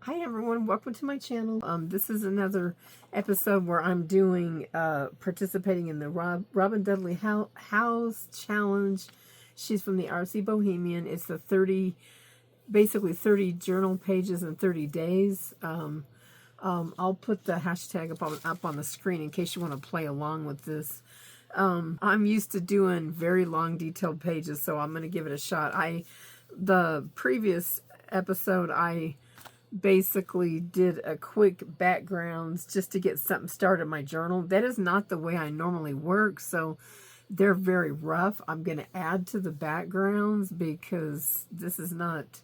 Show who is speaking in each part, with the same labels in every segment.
Speaker 1: Hi everyone, welcome to my channel. This is another episode where I'm doing, participating in the Robin Dudley Howes challenge. She's from the Artsy Bohemian. It's the basically 30 journal pages in 30 days. I'll put the hashtag up on the screen in case you want to play along with this. I'm used to doing very long detailed pages, so I'm going to give it a shot. The previous episode, I basically did a quick backgrounds just to get something started in my journal. That is not the way I normally work, so they're very rough. I'm going to add to the backgrounds because this is not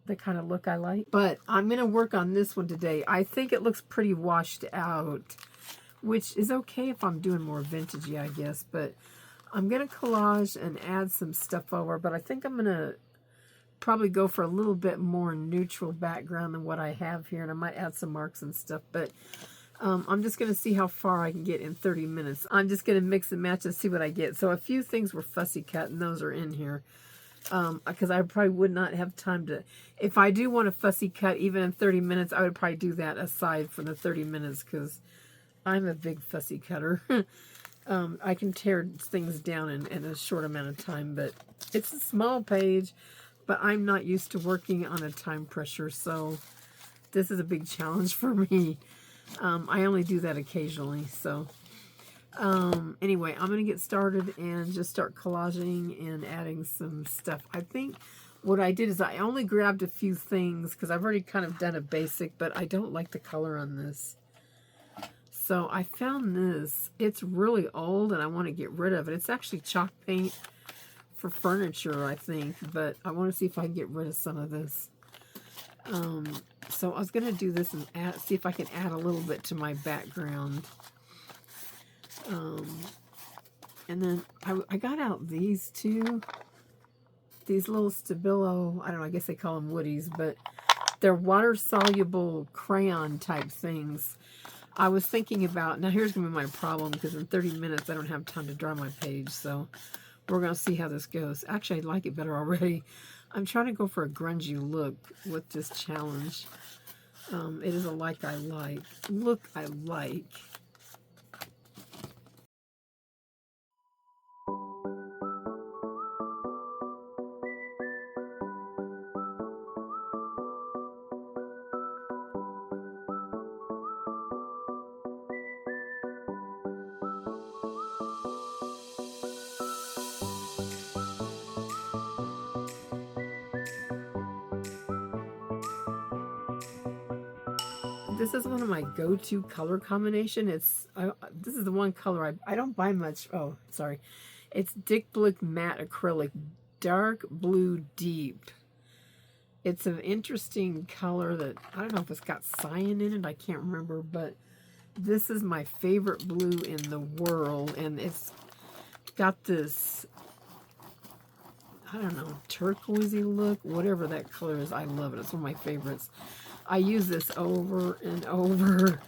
Speaker 1: the kind of look I like. But I'm going to work on this one today. I think it looks pretty washed out, which is okay if I'm doing more vintagey, I guess. But I'm going to collage and add some stuff over, but I think I'm going to probably go for a little bit more neutral background than what I have here, and I might add some marks and stuff, but I'm just going to see how far I can get in 30 minutes. I'm just going to mix and match and see what I get. So a few things were fussy cut, and those are in here, because I probably would not have time to, if I do want a fussy cut even in 30 minutes, I would probably do that aside from the 30 minutes, because I'm a big fussy cutter. I can tear things down in a short amount of time, but it's a small page. But I'm not used to working on a time pressure, so this is a big challenge for me. I only do that occasionally, so anyway, I'm going to get started and just start collaging and adding some stuff. I think what I did is I only grabbed a few things because I've already kind of done a basic, but I don't like the color on this. So I found this. It's really old and I want to get rid of it. It's actually chalk paint for furniture, I think, but I want to see if I can get rid of some of this. So I was going to do this and see if I can add a little bit to my background. And then I got out these two. These little Stabilo, I don't know, I guess they call them woodies, but they're water-soluble crayon type things. I was thinking about, now here's going to be my problem, because in 30 minutes I don't have time to draw my page, so we're going to see how this goes. Actually, I like it better already. I'm trying to go for a grungy look with this challenge. It is a look I like. This is one of my go-to color combination. This is the one color I don't buy much. Oh, sorry. It's Dick Blick Matte Acrylic Dark Blue Deep. It's an interesting color that, I don't know if it's got cyan in it. I can't remember, but this is my favorite blue in the world. And it's got this, I don't know, turquoisey look. Whatever that color is, I love it. It's one of my favorites. I use this over and over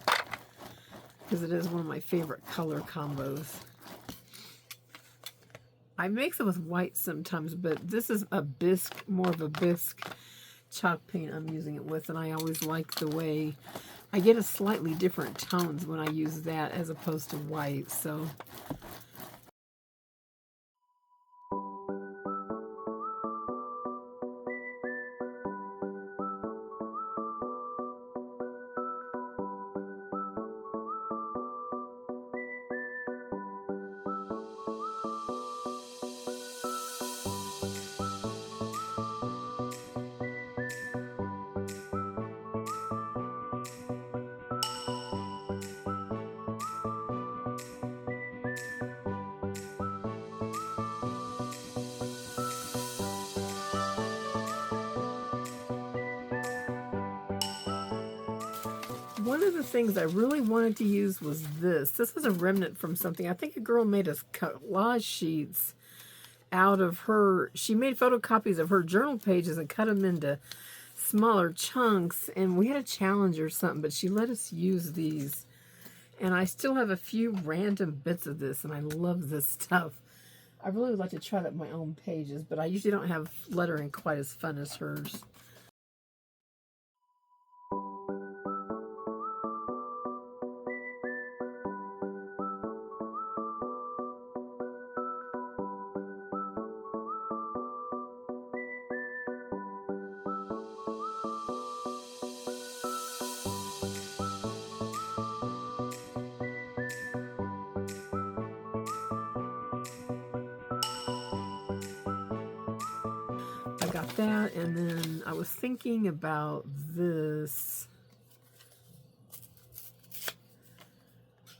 Speaker 1: because it is one of my favorite color combos. I mix it with white sometimes, but this is a bisque, more of a bisque chalk paint I'm using it with, and I always like the way I get a slightly different tones when I use that as opposed to white, so one of the things I really wanted to use was this. This was a remnant from something. I think a girl made us collage sheets out of her. She made photocopies of her journal pages and cut them into smaller chunks. And we had a challenge or something, but she let us use these. And I still have a few random bits of this, and I love this stuff. I really would like to try that on my own pages, but I usually don't have lettering quite as fun as hers. got that, and then I was thinking about this.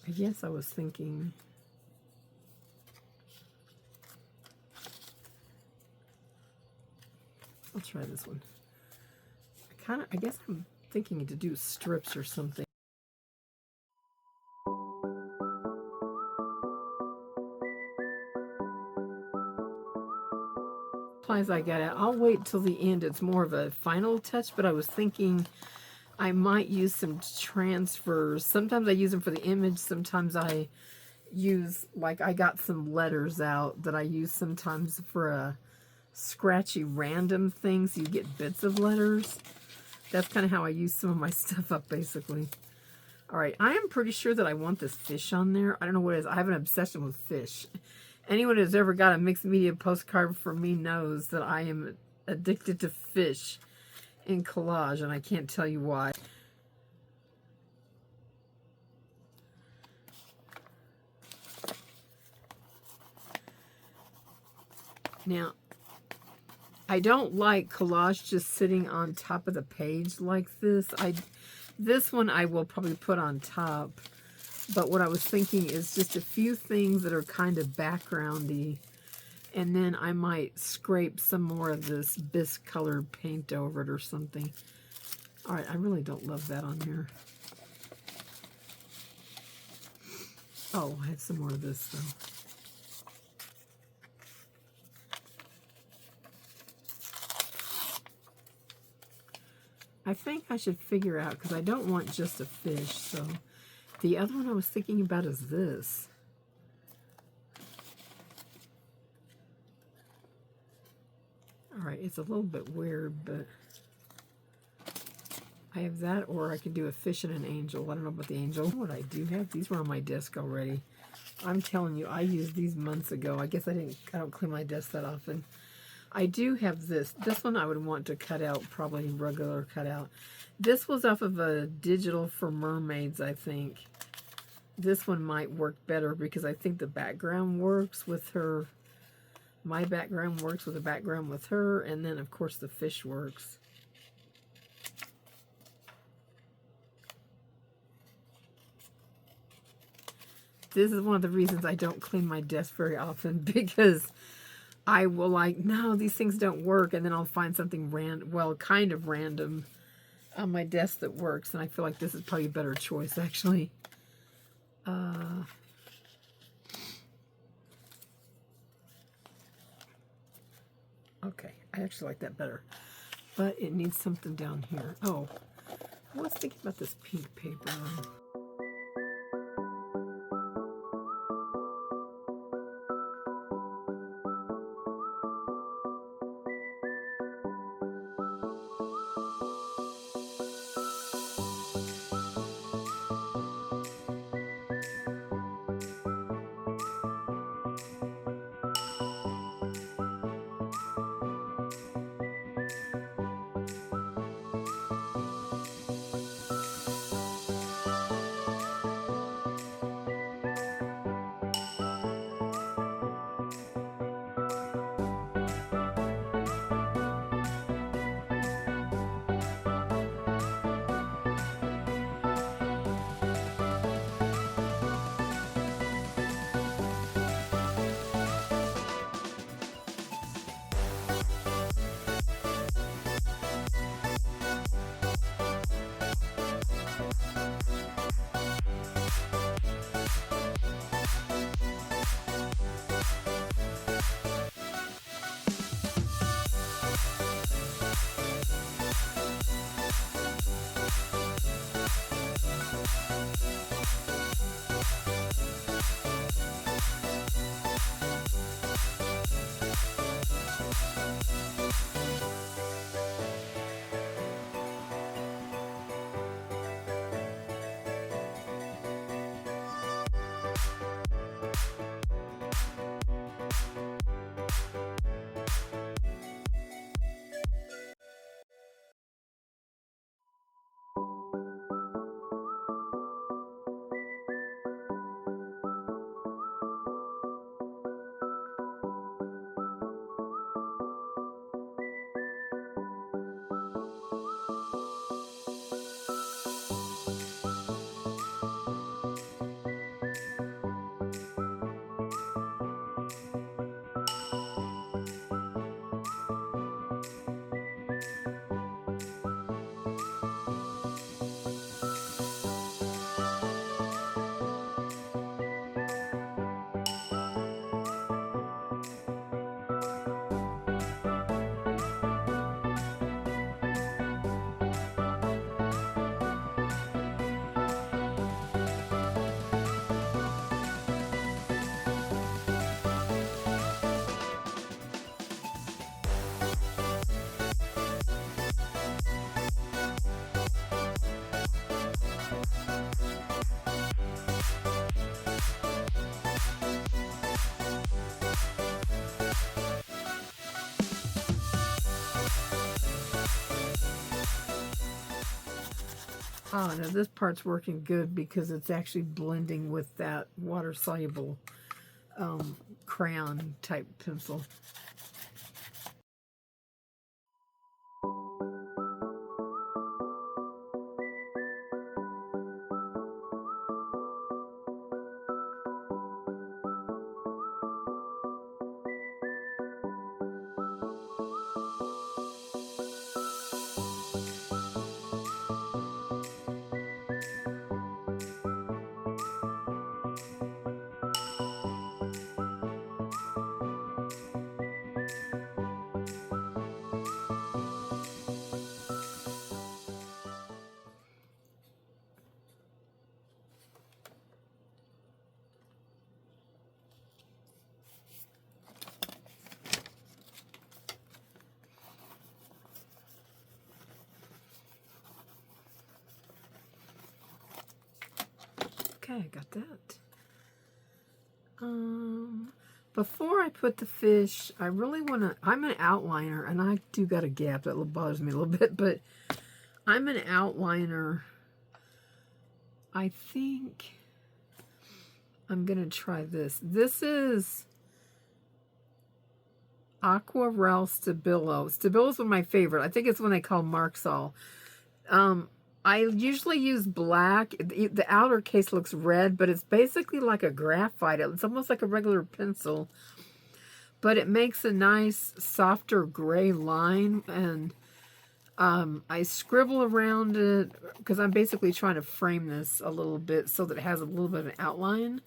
Speaker 1: I guess I was thinking, I'll try this one. I guess I'm thinking to do strips or something. Supplies I got out. I'll wait till the end. It's more of a final touch, but I was thinking I might use some transfers. Sometimes I use them for the image. Sometimes I use, like, I got some letters out that I use sometimes for a scratchy random thing, so you get bits of letters. That's kind of how I use some of my stuff up, basically. All right, I am pretty sure that I want this fish on there. I don't know what it is. I have an obsession with fish. Anyone who's ever got a mixed media postcard from me knows that I am addicted to fish in collage, and I can't tell you why. Now, I don't like collage just sitting on top of the page like this. This one I will probably put on top. But what I was thinking is just a few things that are kind of backgroundy. And then I might scrape some more of this bisque colored paint over it or something. All right, I really don't love that on here. Oh, I have some more of this though. I think I should figure out, because I don't want just a fish, so the other one I was thinking about is this. All right, it's a little bit weird, but I have that, or I could do a fish and an angel. I don't know about the angel. What I do have, these were on my desk already. I'm telling you, I used these months ago. I guess I don't clean my desk that often. I do have this. This one I would want to cut out, probably regular cutout. This was off of a digital for mermaids, I think. This one might work better because I think the background works with her. My background works with the background with her, and then of course the fish works. This is one of the reasons I don't clean my desk very often, because I will like, no, these things don't work, and then I'll find something kind of random on my desk that works, and I feel like this is probably a better choice, actually. Okay, I actually like that better, but it needs something down here. Oh, I was thinking about this pink paper. Ah, now this part's working good because it's actually blending with that water-soluble crayon type pencil. Okay, I got that. Before I put the fish, I really want to, I'm an outliner, and I do got a gap that bothers me a little bit, but I'm an outliner. I think I'm going to try this. This is Aquarelle Stabilo. Stabilo is one of my favorite. I think it's one they call Marxall. I usually use black. The outer case looks red, but it's basically like a graphite. It's almost like a regular pencil, but it makes a nice, softer gray line, and I scribble around it because I'm basically trying to frame this a little bit so that it has a little bit of an outline.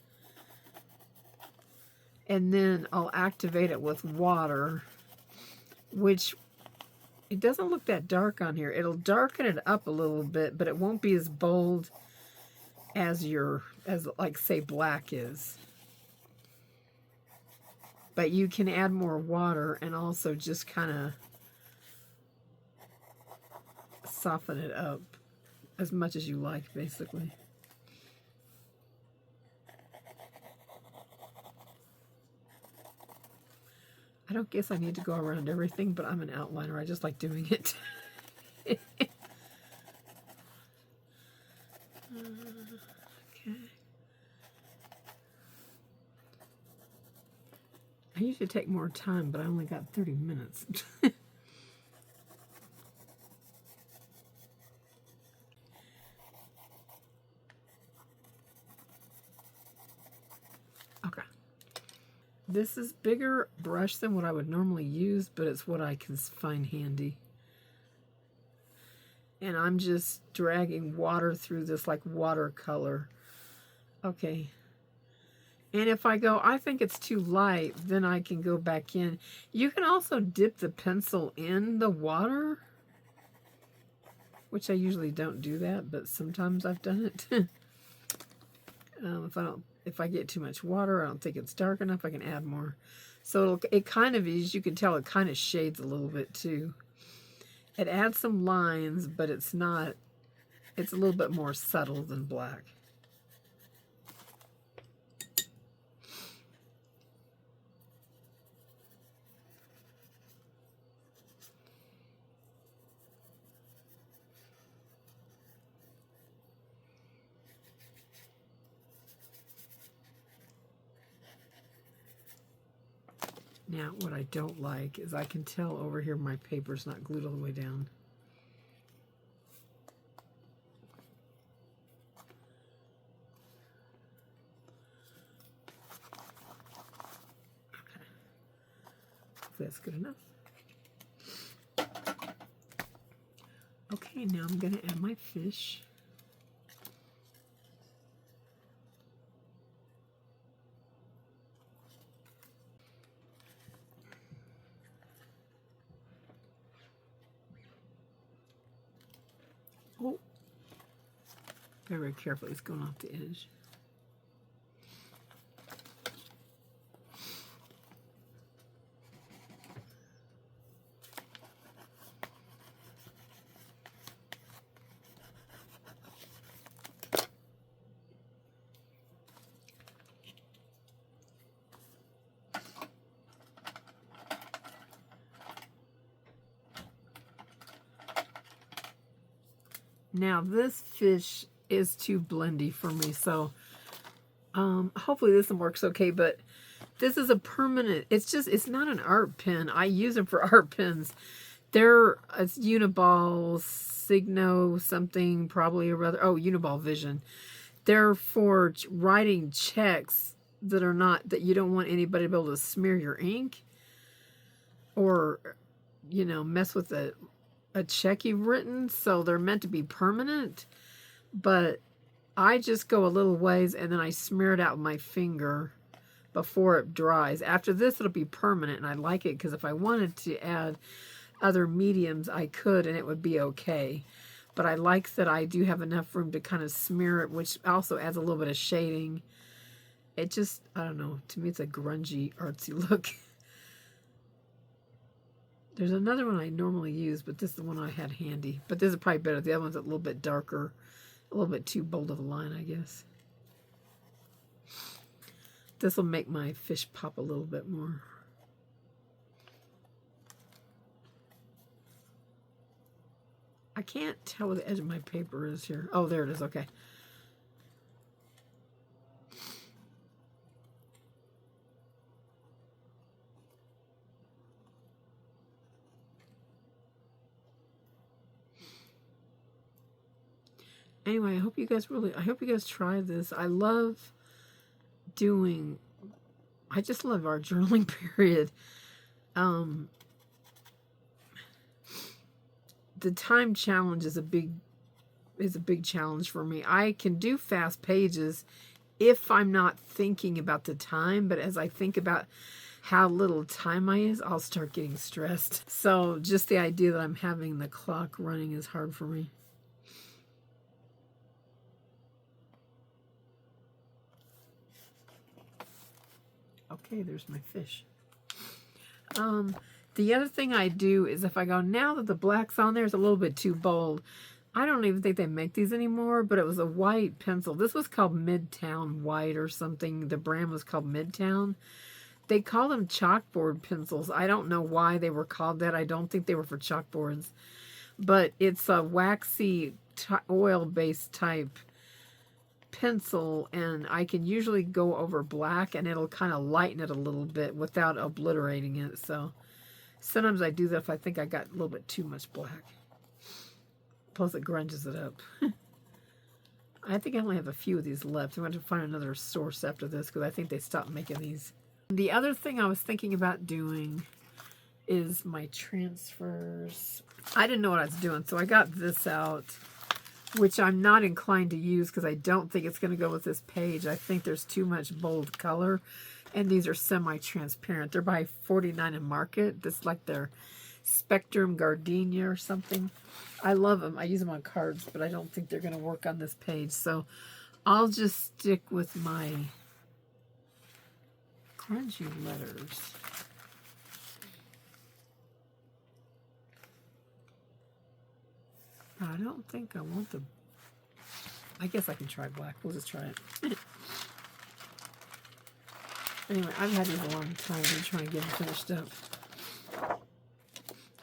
Speaker 1: And then I'll activate it with water, which it doesn't look that dark on here. It'll darken it up a little bit, but it won't be as bold as like say black is. But you can add more water and also just kind of soften it up as much as you like, basically. I don't guess I need to go around everything, but I'm an outliner. I just like doing it. Okay. I usually take more time, but I only got 30 minutes. Okay. This is bigger brush than what I would normally use, but it's what I can find handy. And I'm just dragging water through this like watercolor. Okay. And if I go, I think it's too light, then I can go back in. You can also dip the pencil in the water, which I usually don't do that, but sometimes I've done it. If I get too much water, I don't think it's dark enough, I can add more. So it kind of is, you can tell it kind of shades a little bit too. It adds some lines, but it's not, it's a little bit more subtle than black. Now, what I don't like is I can tell over here my paper's not glued all the way down. Okay. Hopefully that's good enough. Okay, now I'm going to add my fish. Oh, very carefully, it's going off the edge. Now this fish is too blendy for me, so hopefully this one works okay, but this is a permanent, it's not an art pen. I use them for art pens. It's Uniball, Signo something, probably, or rather, oh, Uniball Vision. They're for writing checks that are not, that you don't want anybody to be able to smear your ink or, you know, mess with a check you've written. So they're meant to be permanent, but I just go a little ways and then I smear it out with my finger before it dries. After this, it'll be permanent, and I like it because if I wanted to add other mediums, I could, and it would be okay. But I like that I do have enough room to kind of smear it, which also adds a little bit of shading. It just, I don't know, to me it's a grungy, artsy look. There's another one I normally use, but this is the one I had handy. But this is probably better. The other one's a little bit darker, a little bit too bold of a line, I guess. This will make my fish pop a little bit more. I can't tell where the edge of my paper is here. Oh, there it is. Okay. Anyway, I hope you guys try this. I just love our journaling period. The time challenge is a big challenge for me. I can do fast pages if I'm not thinking about the time, but as I think about how little time I is, I'll start getting stressed. So just the idea that I'm having the clock running is hard for me. Okay, there's my fish. The other thing I do is if I go, now that the black's on there, it's a little bit too bold. I don't even think they make these anymore, but it was a white pencil. This was called Midtown White or something. The brand was called Midtown. They call them chalkboard pencils. I don't know why they were called that. I don't think they were for chalkboards. But it's a waxy oil-based type pencil, and I can usually go over black and it'll kind of lighten it a little bit without obliterating it. So sometimes I do that if I think I got a little bit too much black. Plus it grunges it up. I think I only have a few of these left. I'm going to find another source after this because I think they stopped making these. The other thing I was thinking about doing is my transfers. I didn't know what I was doing, so I got this out, which I'm not inclined to use because I don't think it's going to go with this page. I think there's too much bold color, and these are semi-transparent. They're by 49 in Market. This is like their Spectrum Gardenia or something. I love them. I use them on cards, but I don't think they're going to work on this page. So I'll just stick with my grungy letters. I don't think I want the... I guess I can try black. We'll just try it. Anyway, I've had these a long time. I'm trying to get them finished up.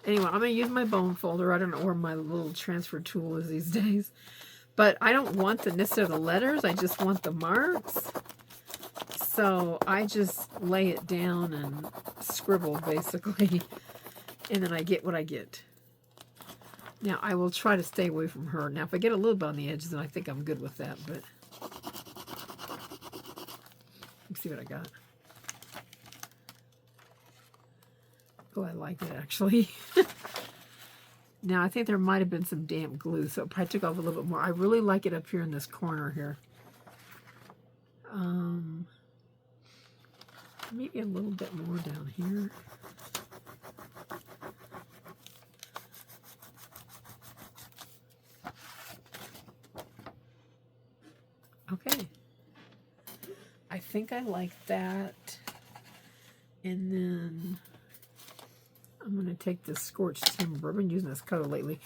Speaker 1: Anyway, I'm going to use my bone folder. I don't know where my little transfer tool is these days. But I don't want necessarily the letters. I just want the marks. So I just lay it down and scribble, basically. And then I get what I get. Now, I will try to stay away from her. Now, if I get a little bit on the edges, then I think I'm good with that. But let's see what I got. Oh, I like it, actually. Now, I think there might have been some damp glue, so it probably took off a little bit more. I really like it up here in this corner here. Maybe a little bit more down here. Okay. I think I like that. And then I'm going to take this Scorched Timber. I've been using this color lately.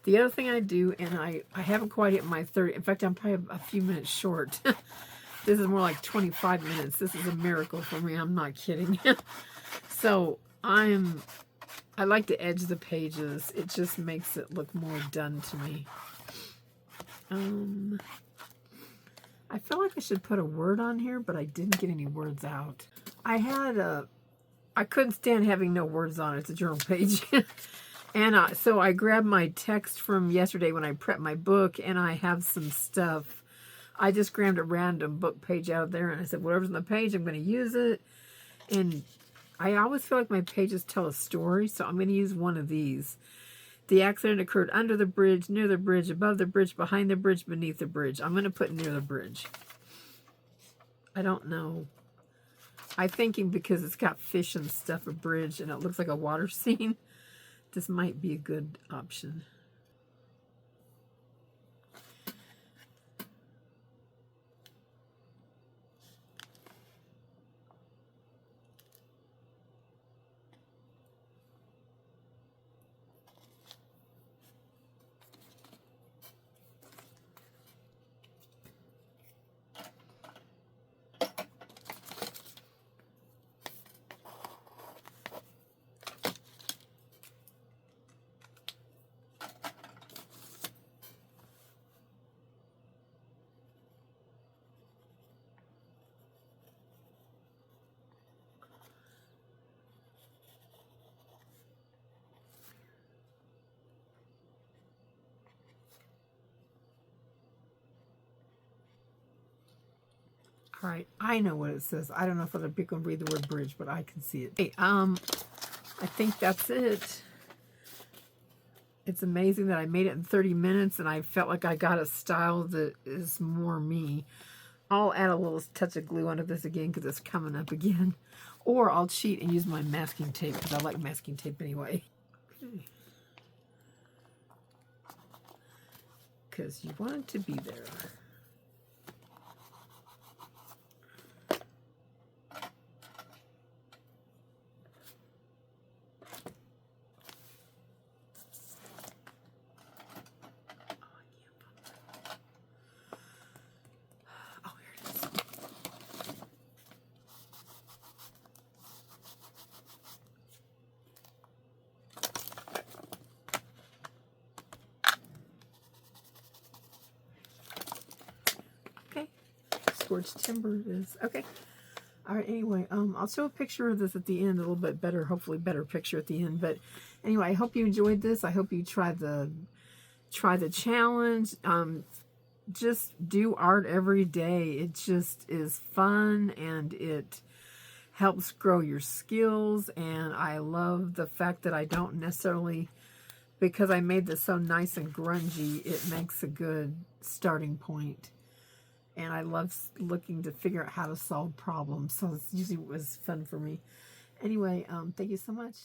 Speaker 1: The other thing I do, and I haven't quite hit my 30. In fact, I'm probably a few minutes short. This is more like 25 minutes. This is a miracle for me. I'm not kidding. So I like to edge the pages. It just makes it look more done to me. I feel like I should put a word on here, but I didn't get any words out. I couldn't stand having no words on it. It's a journal page. And so I grabbed my text from yesterday when I prepped my book, and I have some stuff. I just grabbed a random book page out of there, and I said, whatever's on the page, I'm going to use it. And I always feel like my pages tell a story, so I'm going to use one of these. The accident occurred under the bridge, near the bridge, above the bridge, behind the bridge, beneath the bridge. I'm going to put near the bridge. I don't know. I'm thinking because it's got fish and stuff, a bridge, and it looks like a water scene, this might be a good option. All right, I know what it says. I don't know if other people can read the word bridge, but I can see it. Hey, I think that's it. It's amazing that I made it in 30 minutes, and I felt like I got a style that is more me. I'll add a little touch of glue onto this again because it's coming up again. Or I'll cheat and use my masking tape because I like masking tape anyway. Because you want it to be there. Scorched timber is okay. All right, anyway, I'll show a picture of this at the end, a little bit better, hopefully better picture at the end. But anyway, I hope you enjoyed this. I hope you try the challenge. Just do art every day. It just is fun, and it helps grow your skills. And I love the fact that I don't necessarily, because I made this so nice and grungy, it makes a good starting point. And I love looking to figure out how to solve problems. So this usually was fun for me. Anyway, thank you so much.